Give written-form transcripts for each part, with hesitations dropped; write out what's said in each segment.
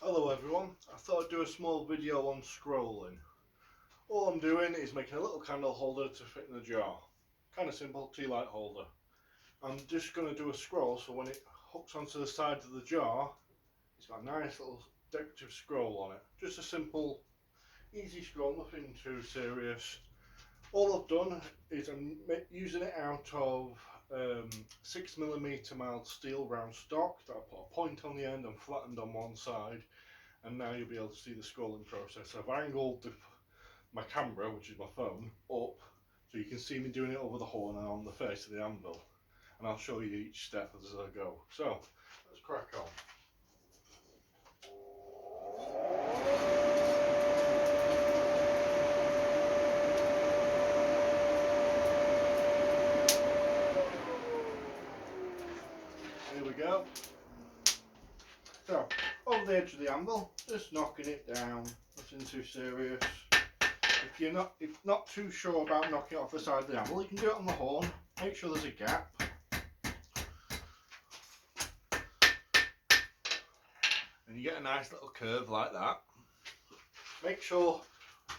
Hello everyone, I thought I'd do a small video on scrolling. All I'm doing is making a little candle holder to fit in the jar. Kind of simple tea light holder. I'm just going to do a scroll so when it hooks onto the side of the jar, it's got a nice little decorative scroll on it. Just a simple, easy scroll, nothing too serious. All I've done is I'm using it out of 6mm mild steel round stock that I put a point on the end and flattened on one side, and now you'll be able to see the scrolling process. I've angled my camera, which is my phone, up so you can see me doing it over the horn and on the face of the anvil, and I'll show you each step as I go. So let's crack on. Here we go. So, over the edge of the anvil, just knocking it down, nothing too serious. If not too sure about knocking it off the side of the anvil, you can do it on the horn. Make sure there's a gap. And you get a nice little curve like that. Make sure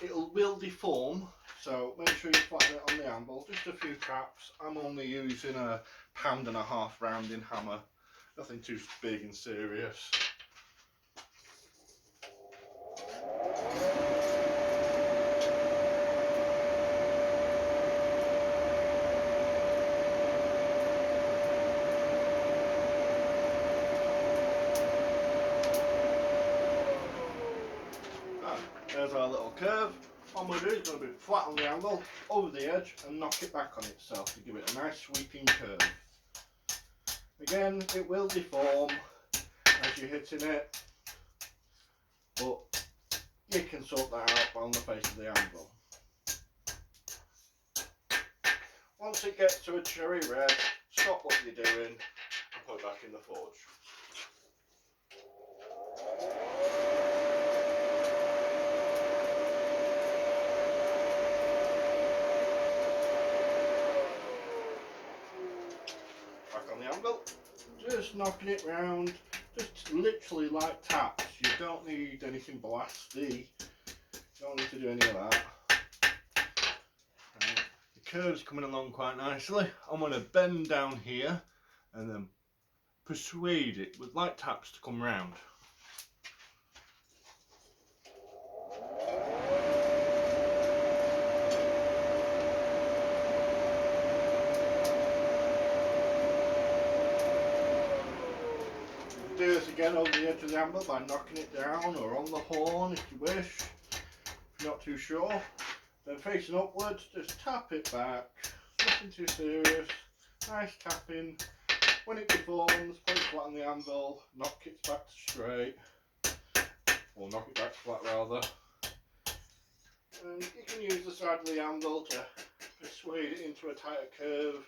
it will deform, so make sure you flatten it on the anvil. Just a few taps. I'm only using a 1.5 pound rounding hammer. Nothing too big and serious. There's our little curve. What we'll do is going to be flat on the anvil, over the edge, and knock it back on itself to give it a nice sweeping curve. Again, it will deform as you're hitting it, but you can sort that out on the face of the anvil. Once it gets to a cherry red, stop what you're doing and put it back in the forge. Back on the anvil, just knocking it round, just literally like taps. You don't need anything blasty, you don't need to do any of that. The curve's coming along quite nicely. I'm going to bend down here and then persuade it with light taps to come round. Do this again over the edge of the anvil by knocking it down, or on the horn if you wish, if you're not too sure. Then facing upwards, just tap it back, nothing too serious, nice tapping. When it deforms, put it flat on the anvil, knock it back to straight, or knock it back to flat rather. And you can use the side of the anvil to persuade it into a tighter curve.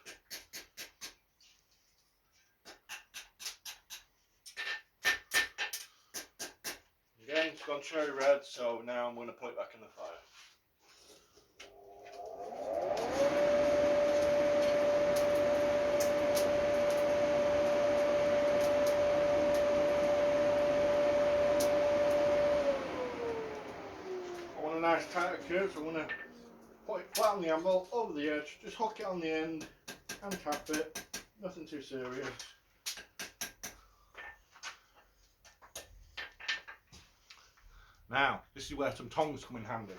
Again, it's gone cherry red, so now I'm going to put it back in the fire. I want a nice tighter curve, so I'm going to put it flat on the anvil, over the edge, just hook it on the end and tap it, nothing too serious. Now, this is where some tongs come in handy.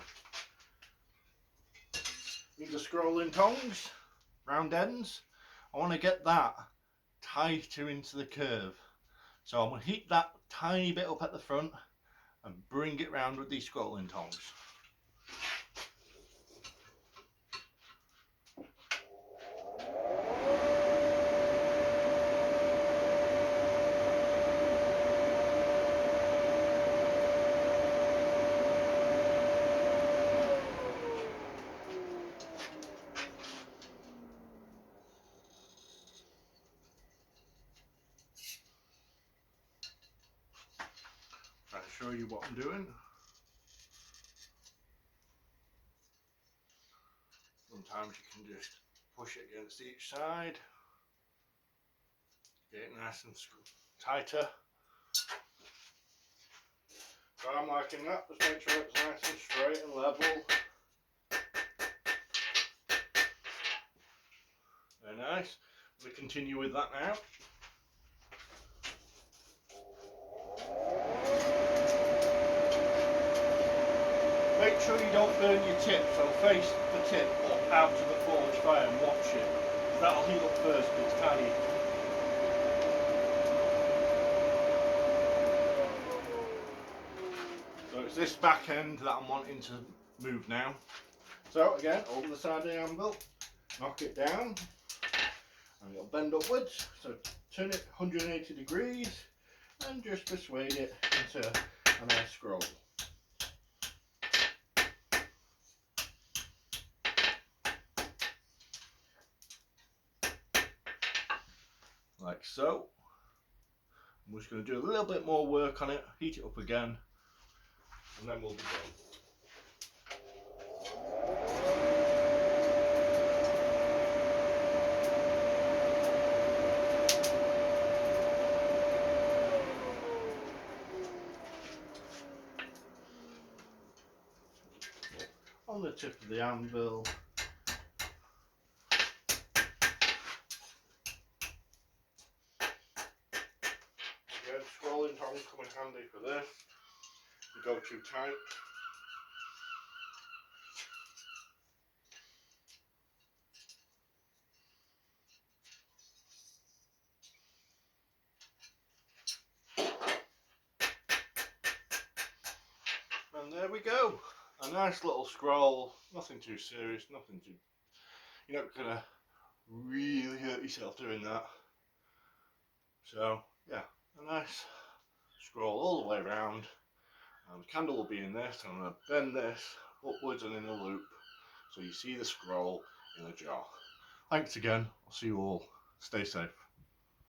These are scrolling tongs, round ends. I want to get that tighter into the curve. So I'm going to heat that tiny bit up at the front and bring it round with these scrolling tongs. Try to show you what I'm doing. Sometimes you can just push it against each side, get it nice and tighter. So I'm liking that, just make sure it's nice and straight and level. Very nice. We continue with that now. Make sure you don't burn your tip, so face the tip up out of the forge fire and watch it. That'll heat up first, but it's tiny. So it's this back end that I'm wanting to move now. So again, over the side of the anvil, knock it down, and it'll bend upwards. So turn it 180 degrees and just persuade it into a nice scroll. Like so. I'm just going to do a little bit more work on it, heat it up again, and then we'll be done. On the tip of the anvil, again, scrolling tongs come in handy for this. If you go too tight, and there we go, a nice little scroll. Nothing too serious, nothing too, you're not gonna really hurt yourself doing that. So yeah, a nice scroll all the way around, and the candle will be in this. I'm going to bend this upwards and in a loop so you see the scroll in the jar. Thanks again, I'll see you all, stay safe.